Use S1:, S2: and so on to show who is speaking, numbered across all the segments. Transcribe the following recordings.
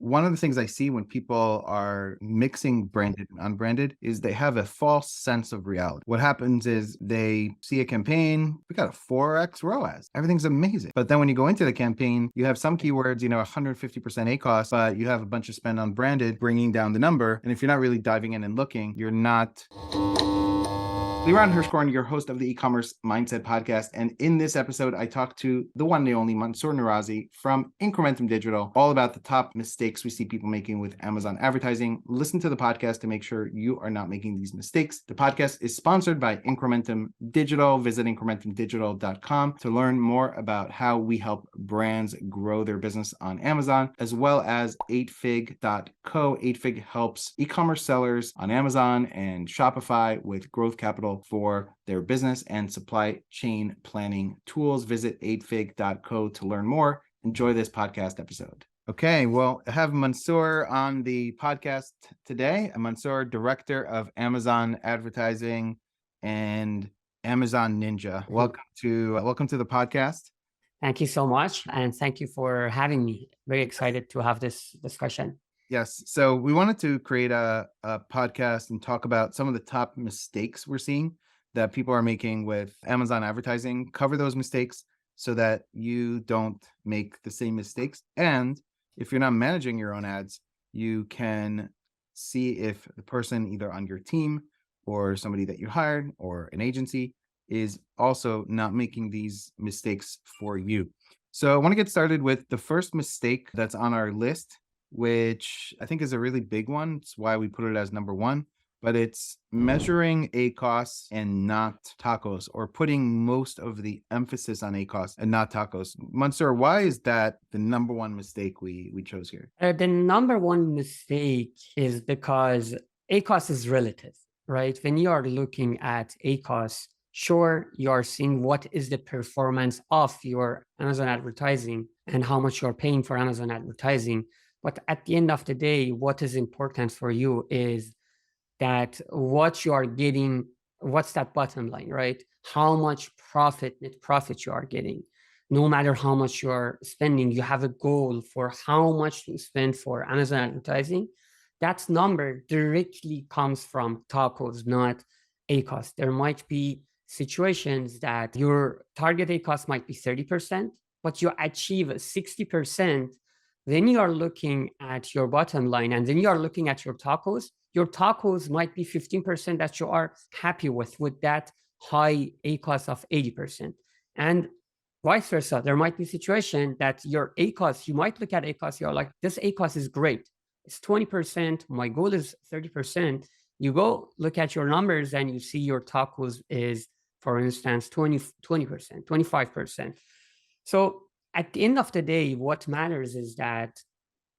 S1: one of the things I see when people are mixing branded and unbranded is they have a false sense of reality. What happens is they see a campaign, we got a 4x ROAS. Everything's amazing. But then when you go into the campaign, you have some keywords, 150% ACOS, but you have a bunch of spend on branded, bringing down the number. And if you're not really diving in and looking, you're not. Liran Hirschkorn, your host of the E-commerce Mindset Podcast. And in this episode, I talked to the one and only Mansoor Narazi from Incrementum Digital, all about the top mistakes we see people making with Amazon advertising. Listen to the podcast to make sure you are not making these mistakes. The podcast is sponsored by Incrementum Digital. Visit incrementumdigital.com to learn more about how we help brands grow their business on Amazon, as well as 8fig.co. 8fig helps e-commerce sellers on Amazon and Shopify with growth capital for their business and supply chain planning tools. Visit 8fig.co to learn more. Enjoy this podcast episode. Okay, well, I have Mansoor on the podcast today. Mansoor, Director of Amazon Advertising and Amazon Ninja. Welcome to the podcast.
S2: Thank you so much. And thank you for having me. Very excited to have this discussion.
S1: Yes. So we wanted to create a podcast and talk about some of the top mistakes we're seeing that people are making with Amazon advertising, cover those mistakes so that you don't make the same mistakes. And if you're not managing your own ads, you can see if the person either on your team or somebody that you hired or an agency is also not making these mistakes for you. So I want to get started with the first mistake that's on our list, which I think is a really big one. It's why we put it as number one, but it's measuring ACOS and not TACOS, or putting most of the emphasis on ACOS and not TACOS. Mansoor, why is that the number one mistake we chose here?
S2: The number one mistake is because ACOS is relative, right? When you are looking at ACOS, sure, you are seeing what is the performance of your Amazon advertising and how much you're paying for Amazon advertising. But at the end of the day, what is important for you is that what you are getting, what's that bottom line, right? How much net profit you are getting. No matter how much you are spending, you have a goal for how much to spend for Amazon advertising. That number directly comes from TACOS, not ACOS. There might be situations that your target ACOS might be 30%, but you achieve 60%. Then you are looking at your bottom line, and then you are looking at your TACOS. Your TACOS might be 15% that you are happy with that high ACOS of 80%. And vice versa, there might be a situation that your ACOS, you might look at ACOS, you're like, this ACOS is great. It's 20%, my goal is 30%. You go look at your numbers and you see your TACOS is, for instance, 20%, 25%. So at the end of the day, what matters is that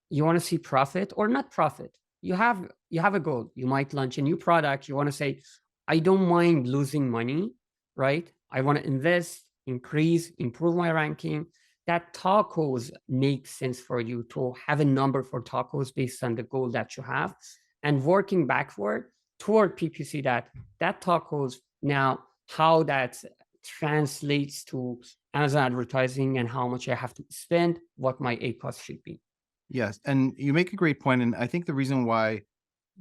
S2: you want to see profit or not profit. You have a goal. You might launch a new product. You want to say, I don't mind losing money, right? I want to invest, increase, improve my ranking. That TACOS makes sense for you to have a number for TACOS based on the goal that you have, and working backward toward PPC that TACOS, now how that translates to Amazon advertising and how much I have to spend, what my ACOS should be.
S1: Yes. And you make a great point. And I think the reason why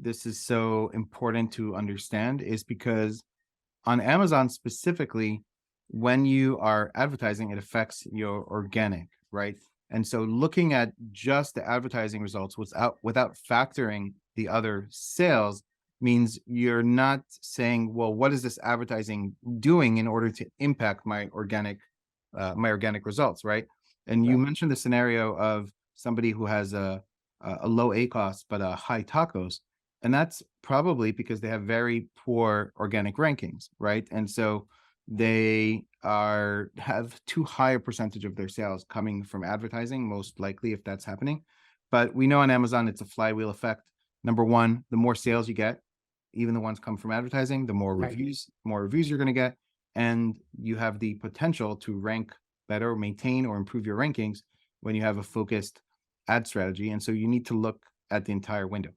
S1: this is so important to understand is because on Amazon specifically, when you are advertising, it affects your organic, right? And so looking at just the advertising results without factoring the other sales means you're not saying, well, what is this advertising doing in order to impact my organic results, right? And you mentioned the scenario of somebody who has a low ACOS but a high TACOS, and that's probably because they have very poor organic rankings, right? And so they have too high a percentage of their sales coming from advertising, most likely, if that's happening. But we know on Amazon it's a flywheel effect. Number one, the more sales you get, even the ones come from advertising, the more reviews you're going to get, and you have the potential to rank better, maintain, or improve your rankings when you have a focused ad strategy. And so you need to look at the entire window.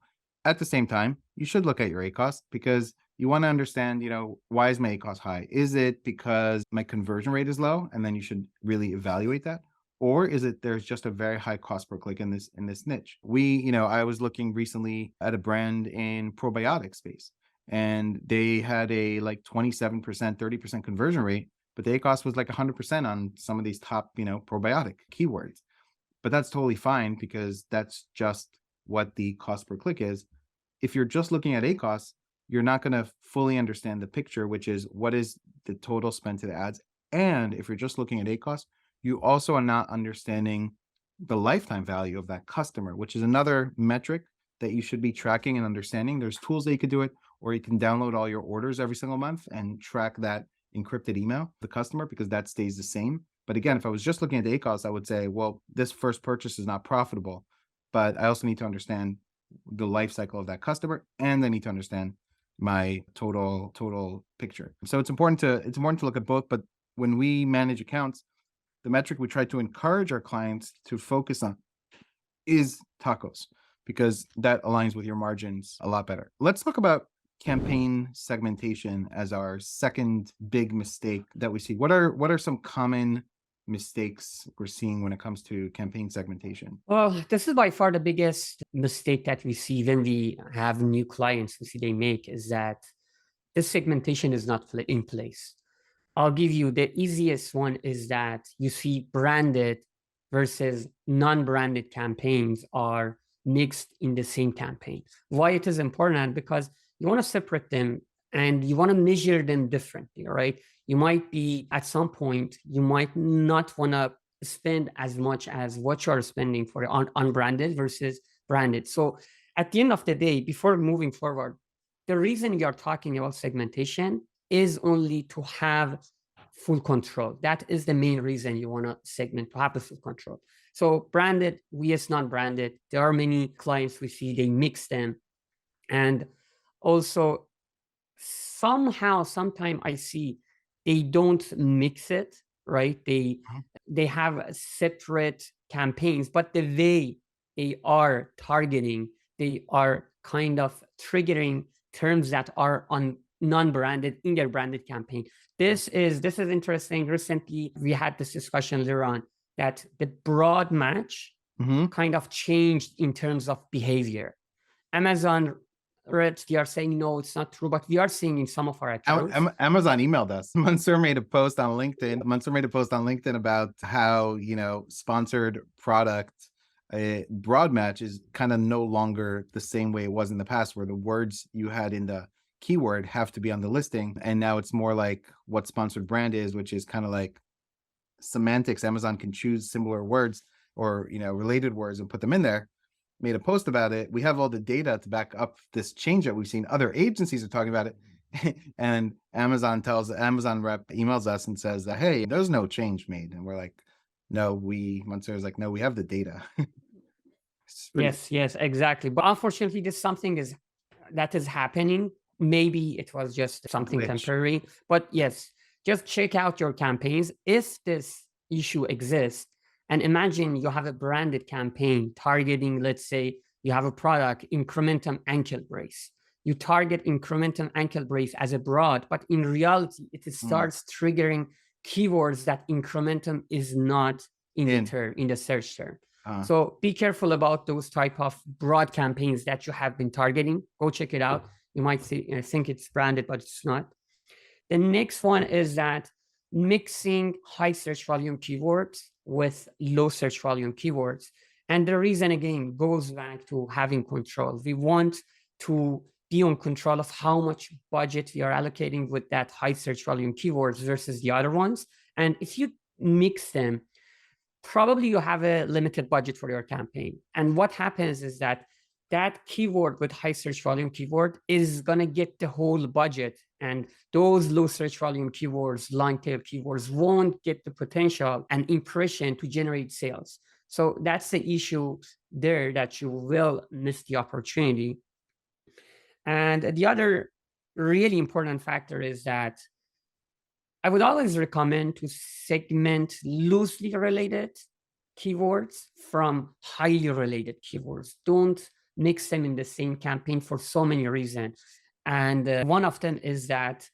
S1: At the same time, you should look at your ACOS because you want to understand, why is my ACOS high? Is it because my conversion rate is low? And then you should really evaluate that. Or is it there's just a very high cost per click in this niche? I was looking recently at a brand in probiotic space, and they had a like 27%, 30% conversion rate, but the ACOS was like 100% on some of these top, probiotic keywords. But that's totally fine because that's just what the cost per click is. If you're just looking at ACOS, you're not going to fully understand the picture, which is what is the total spend to the ads. And if you're just looking at ACOS, you also are not understanding the lifetime value of that customer, which is another metric that you should be tracking and understanding. There's tools that you could do it, or you can download all your orders every single month and track that encrypted email, the customer, because that stays the same. But again, if I was just looking at the ACOS, I would say, well, this first purchase is not profitable, but I also need to understand the life cycle of that customer, and I need to understand my total picture. So it's important to look at both. But when we manage accounts, the metric we try to encourage our clients to focus on is tacos, because that aligns with your margins a lot better. Let's talk about campaign segmentation as our second big mistake that we see. What are some common mistakes we're seeing when it comes to campaign segmentation?
S2: Well, this is by far the biggest mistake that we see when we have new clients we see they make, is that this segmentation is not in place. I'll give you the easiest one is that you see branded versus non-branded campaigns are mixed in the same campaign. Why it is important? Because you want to separate them and you want to measure them differently, right? You might be at some point, you might not want to spend as much as what you're spending for unbranded versus branded. So at the end of the day, before moving forward, the reason we are talking about segmentation is only to have full control. That is the main reason you want to segment, to have the full control. So branded, vs non-branded, there are many clients we see, they mix them. And also sometime I see they don't mix it, right? They have separate campaigns, but the way they are targeting, they are kind of triggering terms that are on non-branded in their branded campaign. This is interesting. Recently, we had this discussion later on that the broad match kind of changed in terms of behavior. Amazon, they are saying, no, it's not true, but we are seeing in some of our accounts.
S1: Amazon emailed us. Mansoor made a post on LinkedIn about how, sponsored product broad match is kind of no longer the same way it was in the past, where the words you had in the keyword have to be on the listing. And now it's more like what sponsored brand is, which is kind of like semantics. Amazon can choose similar words or, related words and put them in there. Made a post about it. We have all the data to back up this change that we've seen. Other agencies are talking about it. And Amazon rep emails us and says that, hey, there's no change made. And we're like, no, Mansoor's like, no, we have the data.
S2: Yes, exactly. But unfortunately, this something that is happening. Maybe it was just something temporary, but yes, just check out your campaigns. If this issue exists, and imagine you have a branded campaign targeting, let's say you have a product, Incrementum ankle brace. You target Incrementum ankle brace as a broad, but in reality, it starts triggering keywords that Incrementum is not in the search term. So be careful about those type of broad campaigns that you have been targeting. Go check it out. You might think it's branded, but it's not. The next one is that mixing high search volume keywords with low search volume keywords. And the reason, again, goes back to having control. We want to be on control of how much budget we are allocating with that high search volume keywords versus the other ones. And if you mix them, probably you have a limited budget for your campaign. And what happens is that keyword with high search volume keyword is going to get the whole budget, and those low search volume keywords, long tail keywords, won't get the potential and impression to generate sales. So that's the issue there, that you will miss the opportunity. And the other really important factor is that I would always recommend to segment loosely related keywords from highly related keywords. Don't mix them in the same campaign for so many reasons. And one of them is that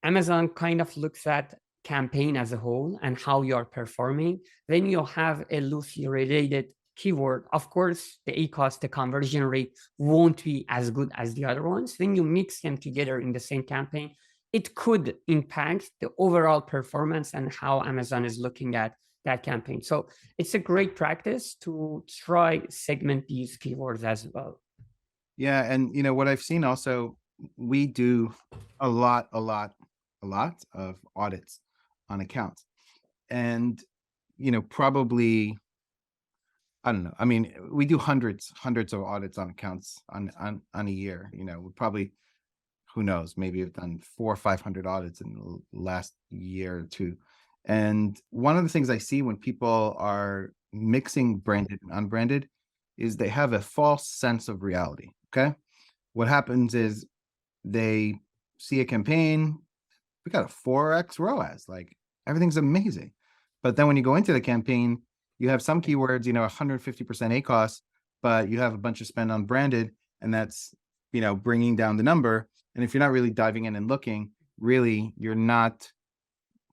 S2: Amazon kind of looks at campaign as a whole and how you're performing. Then you have a loosely related keyword. Of course, the ACOS, the conversion rate won't be as good as the other ones. When you mix them together in the same campaign, it could impact the overall performance and how Amazon is looking at that campaign. So it's a great practice to try segment these keywords as well.
S1: Yeah, and what I've seen also, we do a lot of audits on accounts, and probably, I don't know. I mean, we do hundreds of audits on accounts on a year. We probably, who knows, maybe have done 400 or 500 audits in the last year or two. And one of the things I see when people are mixing branded and unbranded is they have a false sense of reality. Okay. What happens is they see a campaign, we got a 4x ROAS, like everything's amazing. But then when you go into the campaign, you have some keywords, 150% ACOS, but you have a bunch of spend on branded, and that's, bringing down the number. And if you're not really diving in and looking, really, you're not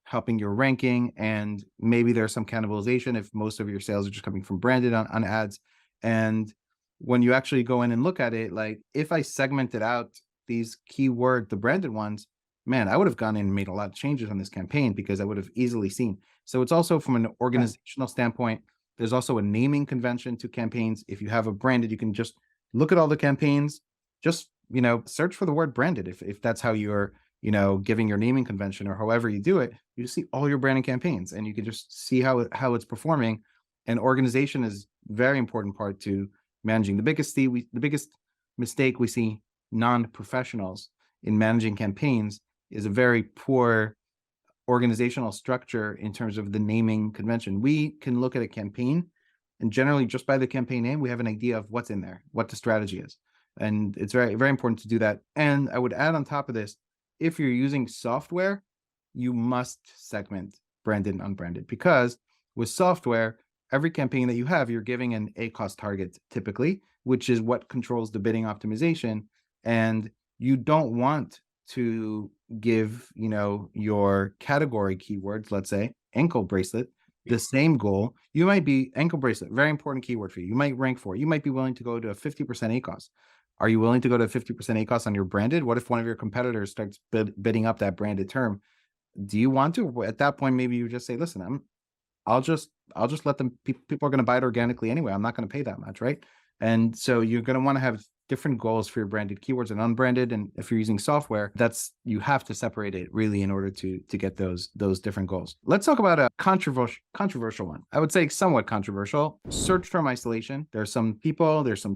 S1: helping your ranking. And maybe there's some cannibalization if most of your sales are just coming from branded on ads. And when you actually go in and look at it, like if I segmented out these keyword, the branded ones, man, I would have gone in and made a lot of changes on this campaign because I would have easily seen. So it's also from an organizational standpoint, there's also a naming convention to campaigns. If you have a branded, you can just look at all the campaigns, just, search for the word branded. If that's how you're, giving your naming convention or however you do it, you see all your branding campaigns and you can just see how it's performing. And organization is very important part to managing. The biggest mistake we see non-professionals in managing campaigns is a very poor organizational structure in terms of the naming convention. We can look at a campaign and generally just by the campaign name, we have an idea of what's in there, what the strategy is. And it's very, very important to do that. And I would add on top of this, if you're using software, you must segment branded and unbranded, because with software, every campaign that you have, you're giving an ACOS target typically, which is what controls the bidding optimization. And you don't want to give, your category keywords, let's say ankle bracelet, the same goal. You might be ankle bracelet, very important keyword for you. You might rank for it. You might be willing to go to a 50% ACOS. Are you willing to go to 50% ACOS on your branded? What if one of your competitors starts bidding up that branded term? Do you want to? At that point, maybe you just say, listen, I'll just let them, people are going to buy it organically anyway. I'm not going to pay that much, right? And so you're going to want to have different goals for your branded keywords and unbranded. And if you're using software, you have to separate it really in order to get those different goals. Let's talk about a controversial one. I would say somewhat controversial. Search term isolation. There's some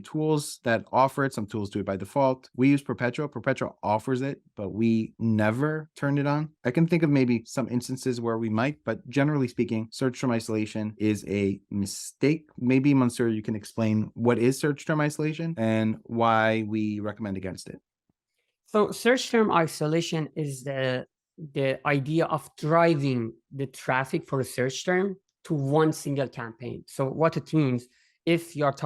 S1: tools that offer it. Some tools do it by default. We use Perpetual. Perpetual offers it, but we never turned it on. I can think of maybe some instances where we might, but generally speaking, search term isolation is a mistake. Maybe Mansoor, you can explain what is search term isolation and why we recommend against it.
S2: So search term isolation is the idea of driving the traffic for a search term to one single campaign. So what it means, if you want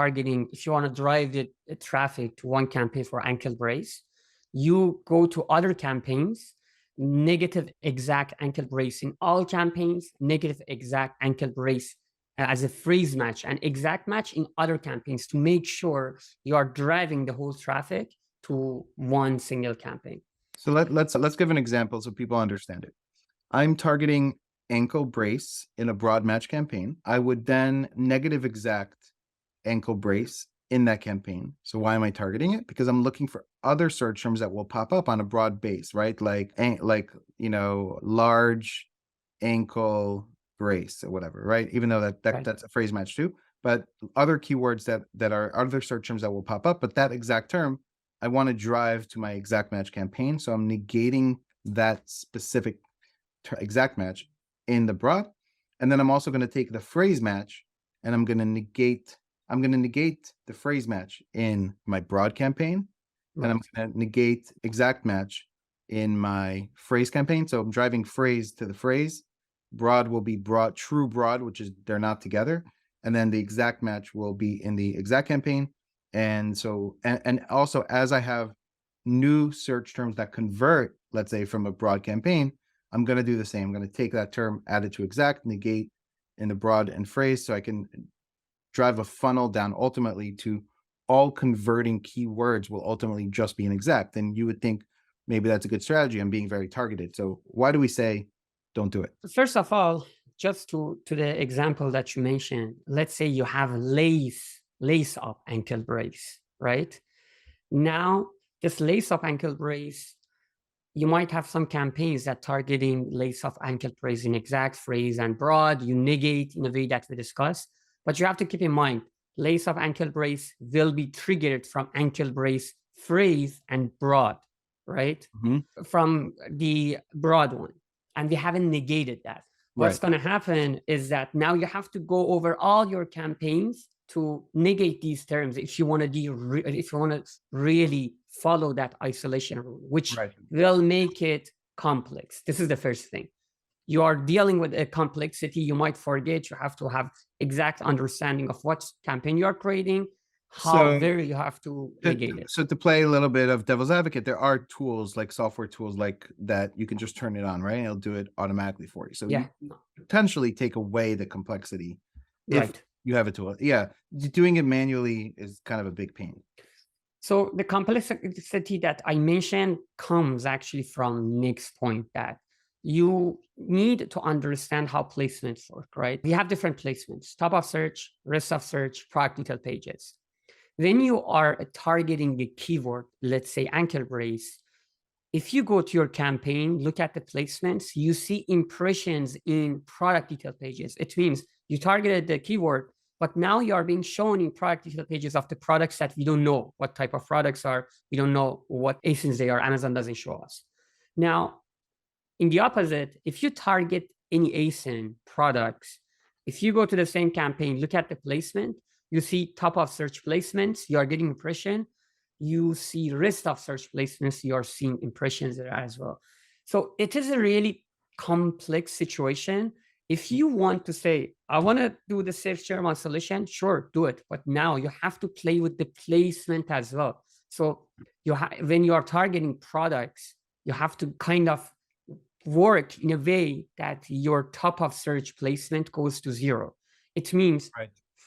S2: to drive the traffic to one campaign for ankle brace, you go to other campaigns, negative exact ankle brace in all campaigns, negative exact ankle brace as a phrase match and exact match in other campaigns to make sure you are driving the whole traffic to one single campaign.
S1: So let's give an example so people understand it. I'm targeting ankle brace in a broad match campaign. I would then negative exact ankle brace in that campaign. So why am I targeting it? Because I'm looking for other search terms that will pop up on a broad base, right? Like large ankle brace or whatever, right? Even though that's a phrase match too, but other keywords that are other search terms that will pop up, but that exact term I want to drive to my exact match campaign. So I'm negating that specific exact match in the broad. And then I'm also going to take the phrase match and I'm going to negate the phrase match in my broad campaign. Right. And I'm going to negate exact match in my phrase campaign. So I'm driving phrase to the phrase. Broad will be true broad, which is they're not together. And then the exact match will be in the exact campaign. And so, and also as I have new search terms that convert, let's say from a broad campaign, I'm going to do the same. I'm going to take that term, add it to exact, negate in the broad and phrase, so I can drive a funnel down ultimately to all converting keywords will ultimately just be an exact. And you would think maybe that's a good strategy. I'm being very targeted. So why do we say don't do it?
S2: First of all, just to the example that you mentioned, let's say you have lace up ankle brace, right? Now, this lace up ankle brace, you might have some campaigns that targeting lace up ankle brace in exact, phrase, and broad. You negate in a way that we discussed, but you have to keep in mind lace up ankle brace will be triggered from ankle brace, phrase, and broad, right? From the broad one, and we haven't negated that. What's
S1: Right.
S2: going to happen is that now you have to go over all your campaigns to negate these terms if you want to really follow that isolation rule, which
S1: Right.
S2: will make it complex. This is the first thing. You are dealing with a complexity. You might forget. You have to have exact understanding of what campaign you are creating, how very you have to negate it.
S1: So to play a little bit of devil's advocate, there are tools like software tools like that you can just turn it on, right? It'll do it automatically for you. So
S2: Yeah,
S1: you potentially take away the complexity if
S2: right.
S1: you have a tool. Yeah, doing it manually is kind of a big pain.
S2: So the complexity that I mentioned comes actually from next point, that you need to understand how placements work, right? We have different placements: top of search, rest of search, product detail pages. When you are targeting the keyword, let's say ankle brace, if you go to your campaign, look at the placements, you see impressions in product detail pages. It means you targeted the keyword, but now you are being shown in product detail pages of the products that we don't know what type of products are. We don't know what ASINs they are. Amazon doesn't show us. Now, in the opposite, if you target any ASIN products, if you go to the same campaign, look at the placement, you see top of search placements, you are getting impression. You see rest of search placements, you are seeing impressions there as well. So it is a really complex situation. If you want to say, I want to do the search term isolation, sure, do it. But now you have to play with the placement as well. So when you are targeting products, you have to kind of work in a way that your top of search placement goes to zero. It means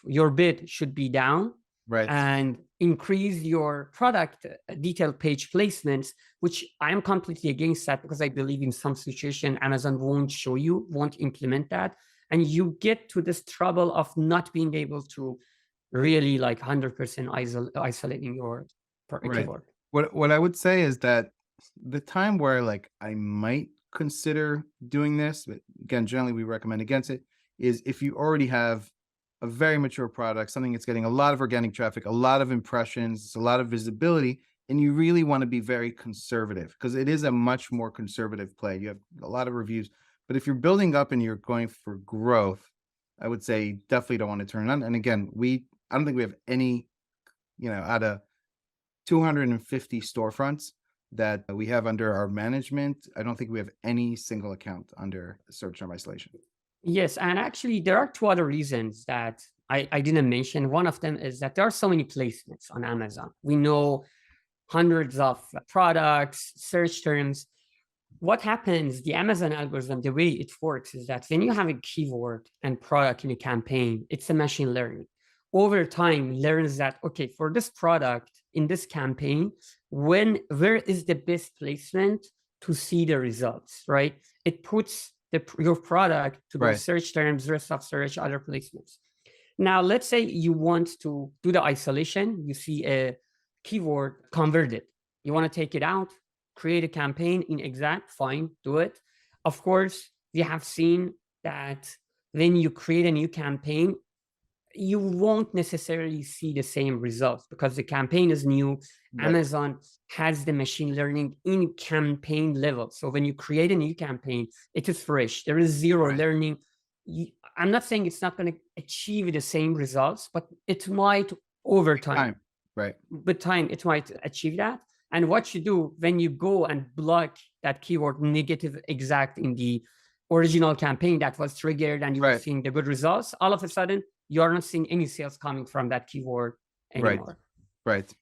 S2: your bid should be down, and increase your product detail page placements, which I'm completely against that, because I believe in some situation Amazon won't implement that, and you get to this trouble of not being able to really like 100% isolating your keyword.
S1: What I would say is that the time where like I might consider doing this, but again, generally we recommend against it, is if you already have a very mature product, something that's getting a lot of organic traffic, a lot of impressions, a lot of visibility, and you really want to be very conservative, because it is a much more conservative play. You have a lot of reviews, but if you're building up and you're going for growth, I would say definitely don't want to turn it on. And again, I don't think we have any, out of 250 storefronts that we have under our management, I don't think we have any single account under search term isolation.
S2: Yes, and actually there are two other reasons that I didn't mention. One of them is that there are so many placements on Amazon. We know hundreds of products, search terms. What happens, the Amazon algorithm, the way it works is that when you have a keyword and product in a campaign, it's a machine learning. Over time, learns that, okay, for this product in this campaign, where is the best placement to see the results, right? It puts your product to those search terms, rest of search, other placements. Now, let's say you want to do the isolation. You see a keyword converted. You want to take it out, create a campaign in exact, fine, do it. Of course, we have seen that when you create a new campaign, you won't necessarily see the same results because the campaign is new. Amazon has the machine learning in campaign level. So when you create a new campaign, it is fresh. There is zero learning. I'm not saying it's not going to achieve the same results, but it might over time. With time, it might achieve that. And what you do when you go and block that keyword negative exact in the original campaign that was triggered and you were seeing the good results, all of a sudden, you're not seeing any sales coming from that keyword anymore.
S1: Right.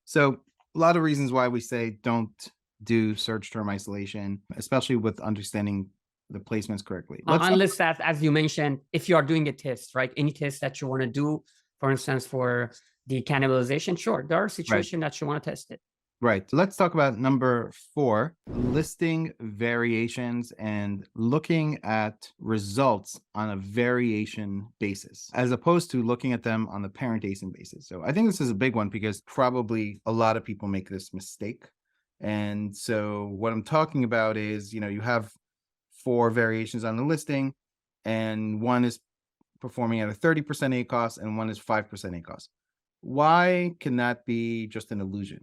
S1: So a lot of reasons why we say don't do search term isolation, especially with understanding the placements correctly. Let's talk.
S2: Unless that, as you mentioned, if you are doing a test, right? Any test that you want to do, for instance, for the cannibalization, sure, there are
S1: Right.
S2: situations that you want to test it.
S1: Right. Let's talk about number 4, listing variations and looking at results on a variation basis, as opposed to looking at them on the parent ASIN basis. So I think this is a big one because probably a lot of people make this mistake. And so what I'm talking about is, you have 4 variations on the listing, and one is performing at a 30% ACOS and one is 5% ACOS. Why can that be just an illusion?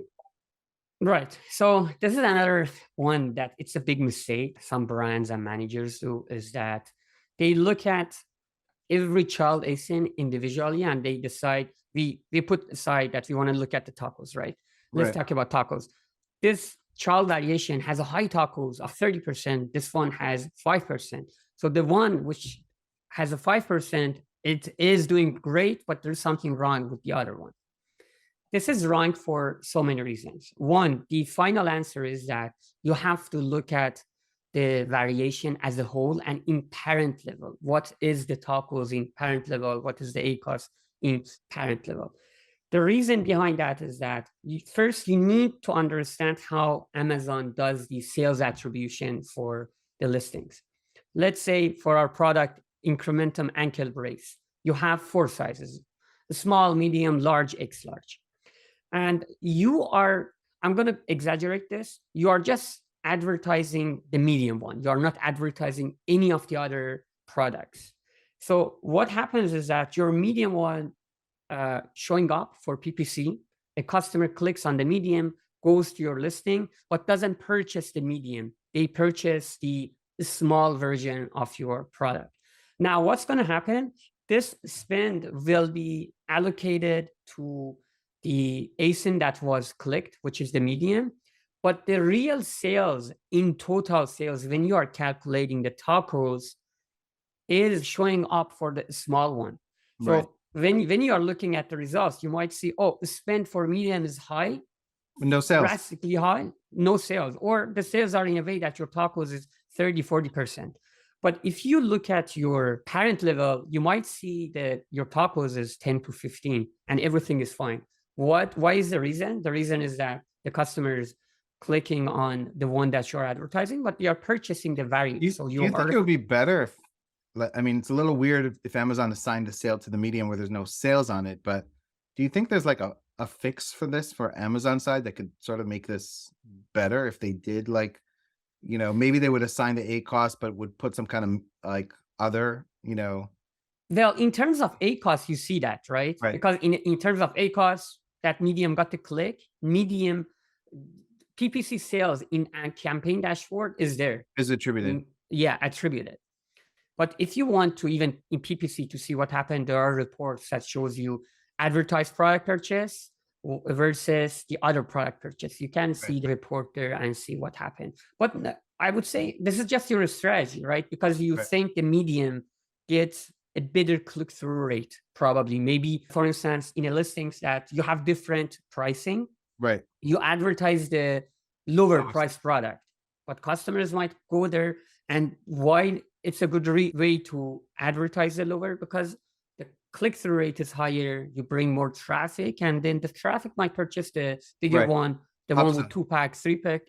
S2: Right. So this is another one that it's a big mistake some brands and managers do, is that they look at every child ASIN individually and they decide we put aside that we want to look at the tacos, right? Let's
S1: Right.
S2: talk about tacos. This child variation has a high tacos of 30%. This one has 5%. So the one which has a 5%, it is doing great, but there's something wrong with the other one. This is wrong for so many reasons. One, the final answer is that you have to look at the variation as a whole and in parent level. What is the tacos in parent level? What is the ACOS in parent level? The reason behind that is that first, you need to understand how Amazon does the sales attribution for the listings. Let's say for our product, Incrementum ankle brace, you have 4 sizes: small, medium, large, X large. And I'm going to exaggerate this, you are just advertising the medium one. You are not advertising any of the other products. So what happens is that your medium one showing up for PPC, a customer clicks on the medium, goes to your listing, but doesn't purchase the medium. They purchase the small version of your product. Now, what's going to happen? This spend will be allocated to the ASIN that was clicked, which is the medium. But the real sales in total sales, when you are calculating the tacos, is showing up for the small one. So
S1: Right.
S2: when you are looking at the results, you might see, oh, the spend for medium is high,
S1: No sales.
S2: drastically high, no sales, or the sales are in a way that your tacos is 30-40%. But if you look at your parent level, you might see that your tacos is 10 to 15 and everything is fine. Why is the reason? The reason is that the customers clicking on the one that you're advertising, but they are purchasing the variant.
S1: Do you think it would be better if, it's a little weird if Amazon assigned a sale to the medium where there's no sales on it, but do you think there's like a fix for this for Amazon side that could sort of make this better if they did, maybe they would assign the ACOS, but would put some kind of like other,
S2: Well, in terms of ACOS, you see that, right?
S1: Right.
S2: Because in terms of ACOS, that medium got the click, medium PPC sales in a campaign dashboard is there.
S1: Is attributed.
S2: Yeah, attributed. But if you want to, even in PPC, to see what happened, there are reports that shows you advertised product purchase versus the other product purchase. You can see the report there and see what happened. But I would say this is just your strategy, right? Because you think the medium gets a better click-through rate, probably. Maybe, for instance, in a listings that you have different pricing,
S1: Right.
S2: you advertise the lower price product, but customers might go there. And why it's a good way to advertise the lower? Because the click-through rate is higher, you bring more traffic, and then the traffic might purchase the bigger one, the one with 2-pack, 3-pack,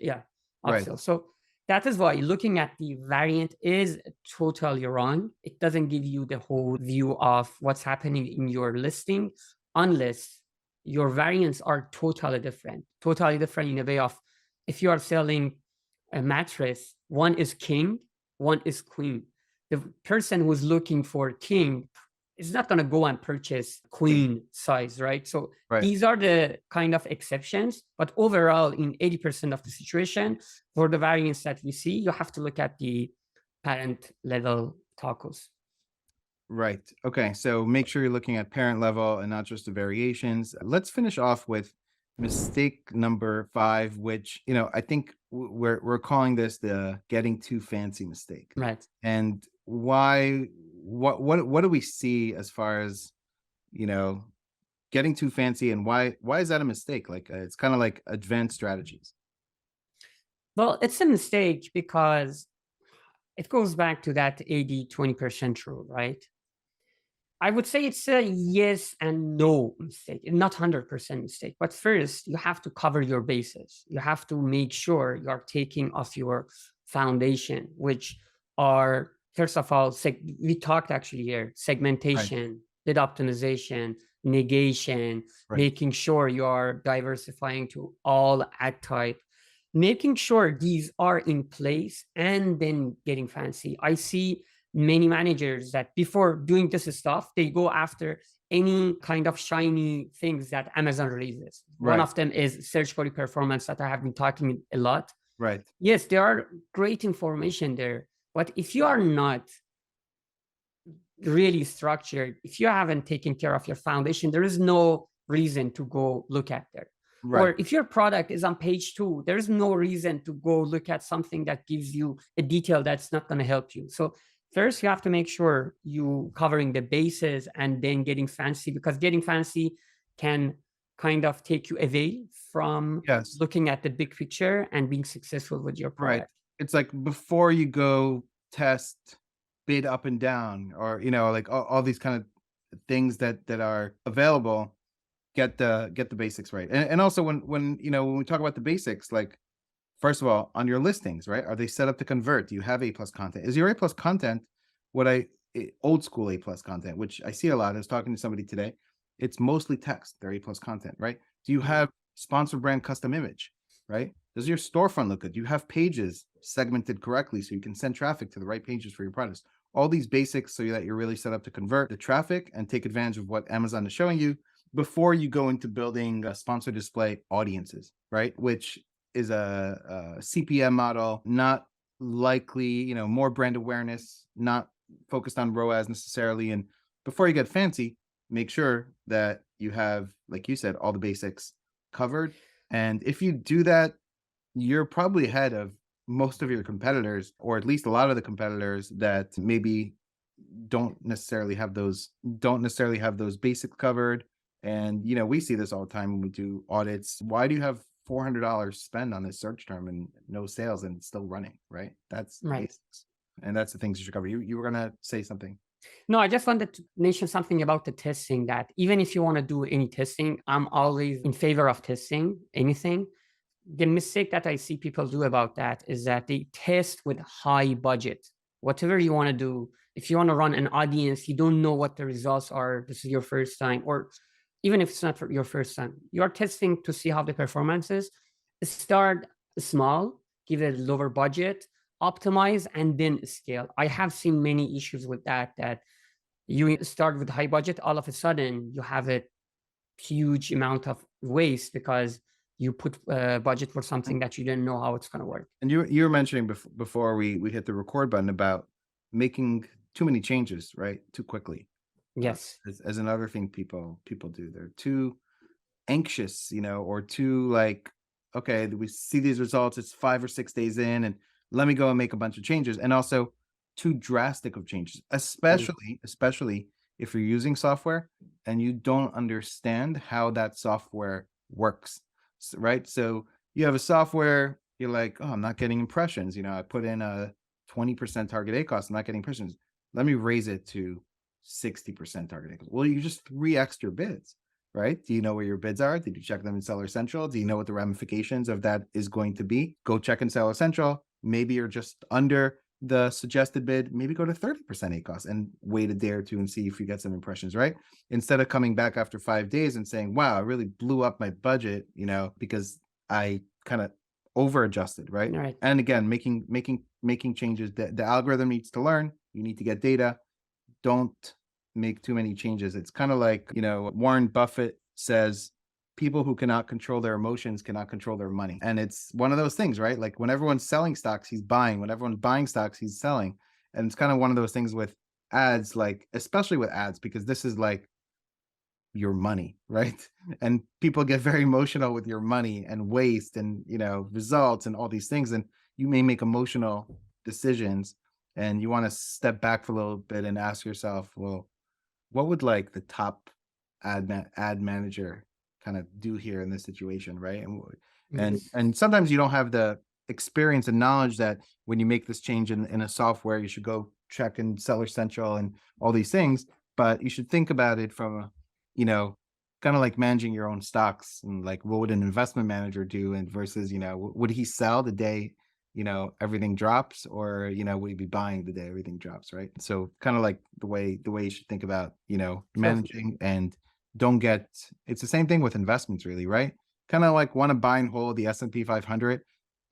S2: upsell. So that is why looking at the variant is totally wrong. It doesn't give you the whole view of what's happening in your listing unless your variants are totally different in a way of, if you are selling a mattress, one is king, one is queen. The person who's looking for king is not going to go and purchase queen size, right? So these are the kind of exceptions. But overall, in 80% of the situation, for the variants that we see, you have to look at the parent level tacos.
S1: Right. Okay. So make sure you're looking at parent level and not just the variations. Let's finish off with mistake number 5, which, I think we're calling this the getting too fancy mistake.
S2: Right.
S1: And why, what do we see as far as, getting too fancy, and why is that a mistake? Like, it's kind of like advanced strategies.
S2: Well, it's a mistake because It goes back to that 80-20% rule, right? I would say it's a yes and no mistake, not 100% mistake. But first, you have to cover your bases. You have to make sure you are taking off your foundation, which are, first of all, we talked actually here,
S1: Right.
S2: segmentation, bid optimization, negation,
S1: Right.
S2: making sure you are diversifying to all ad type, making sure these are in place, and then getting fancy. I see many managers that before doing this stuff, they go after any kind of shiny things that Amazon releases. One
S1: Right.
S2: of them is search query performance that I have been talking a lot.
S1: Right.
S2: Yes, there are great information there, but if you are not really structured, if you haven't taken care of your foundation, there is no reason to go look at there.
S1: Right.
S2: Or if your product is on page 2, there's no reason to go look at something that gives you a detail that's not going to help you. So first, you have to make sure you covering the bases and then getting fancy, because getting fancy can kind of take you away from
S1: Yes.
S2: looking at the big picture and being successful with your
S1: Right.
S2: product.
S1: It's like before you go test bid up and down, or like all these kind of things that are available, get the basics right. And also when we talk about the basics, like first of all, on your listings, right? Are they set up to convert? Do you have A plus content? Is your A plus content what old school A plus content, which I see a lot? I was talking to somebody today. It's mostly text, their A plus content, right? Do you have sponsor brand custom image, right? Does your storefront look good? Do you have pages segmented correctly so you can send traffic to the right pages for your products? All these basics so that you're really set up to convert the traffic and take advantage of what Amazon is showing you before you go into building sponsor display audiences, right? Which is a CPM model, not likely, more brand awareness, not focused on ROAS necessarily. And before you get fancy, make sure that you have, like you said, all the basics covered. And if you do that, you're probably ahead of most of your competitors, or at least a lot of the competitors that maybe don't necessarily have those basics covered. And we see this all the time when we do audits. Why do you have $400 spend on this search term and no sales and it's still running, right? That's the
S2: Right.
S1: basics. And that's the things you should cover. You were gonna say something.
S2: No, I just wanted to mention something about the testing, that even if you want to do any testing, I'm always in favor of testing anything. The mistake that I see people do about that is that they test with high budget. Whatever you want to do, if you want to run an audience, you don't know what the results are. This is your first time, or even if it's not for your first time, you're testing to see how the performance is. Start small, give it a lower budget, optimize, and then scale. I have seen many issues with that you start with high budget, all of a sudden you have a huge amount of waste because you put budget for something that you didn't know how it's going to work.
S1: And you were mentioning before we hit the record button about making too many changes, right? Too quickly.
S2: Yes.
S1: As another thing people do. They're too anxious, or too like, okay, we see these results, it's 5 or 6 days in, and let me go and make a bunch of changes. And also too drastic of changes, especially if you're using software and you don't understand how that software works, right? So you have a software, you're like, oh, I'm not getting impressions. I put in a 20% target ACOS, I'm not getting impressions. Let me raise it to 60% target ACOS. Well, you just 3x your bids, right? Do you know where your bids are? Did you check them in Seller Central? Do you know what the ramifications of that is going to be? Go check in Seller Central. Maybe you're just under the suggested bid. Maybe go to 30% ACOS and wait a day or two and see if you get some impressions, right? Instead of coming back after 5 days and saying, wow, I really blew up my budget, because I kind of over adjusted, right?
S2: Right.
S1: And again, making changes. The algorithm needs to learn. You need to get data. Don't make too many changes. It's kind of like, Warren Buffett says, people who cannot control their emotions cannot control their money. And it's one of those things, right? Like when everyone's selling stocks, he's buying. When everyone's buying stocks, he's selling. And it's kind of one of those things with ads, like especially with ads, because this is like your money, right? And people get very emotional with your money and waste and, results and all these things. And you may make emotional decisions, and you want to step back for a little bit and ask yourself, well, what would like the top ad manager kind of do here in this situation, right? And
S2: Yes.
S1: sometimes you don't have the experience and knowledge that when you make this change in a software, you should go check in Seller Central and all these things. But you should think about it from, you know, kind of like managing your own stocks, and like, what would an investment manager do? And versus, would he sell the day, everything drops, or, would he be buying the day everything drops, right? So kind of like the way you should think about, managing, and don't get, it's the same thing with investments really, right? Kind of like want to buy and hold the S&P 500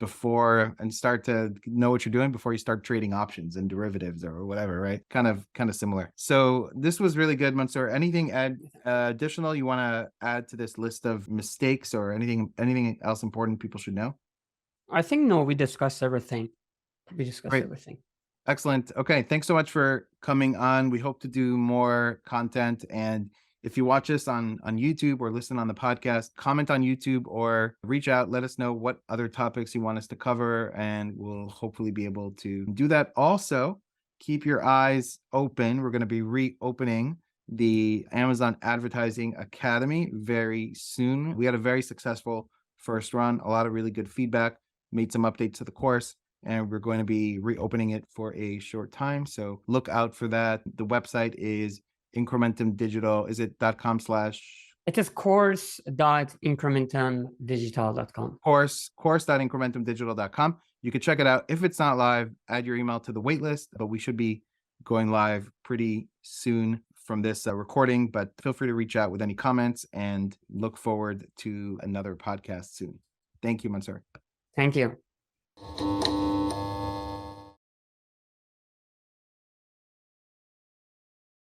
S1: before, and start to know what you're doing before you start trading options and derivatives or whatever, right? Kind of similar. So this was really good, Mansoor. Anything additional you want to add to this list of mistakes, or anything else important people should know?
S2: I think no, we discussed everything.
S1: Great. Excellent. Okay. Thanks so much for coming on. We hope to do more content. And if you watch us on YouTube or listen on the podcast, comment on YouTube or reach out. Let us know what other topics you want us to cover, and we'll hopefully be able to do that. Also, keep your eyes open. We're going to be reopening the Amazon Advertising Academy very soon. We had a very successful first run, a lot of really good feedback, made some updates to the course, and we're going to be reopening it for a short time. So look out for that. The website is Incrementum Digital. Is it .com/?
S2: It is course.incrementumdigital.com.
S1: Course.incrementumdigital.com. You can check it out. If it's not live, add your email to the waitlist, but we should be going live pretty soon from this recording. But feel free to reach out with any comments, and look forward to another podcast soon. Thank you, Mansoor.
S2: Thank you.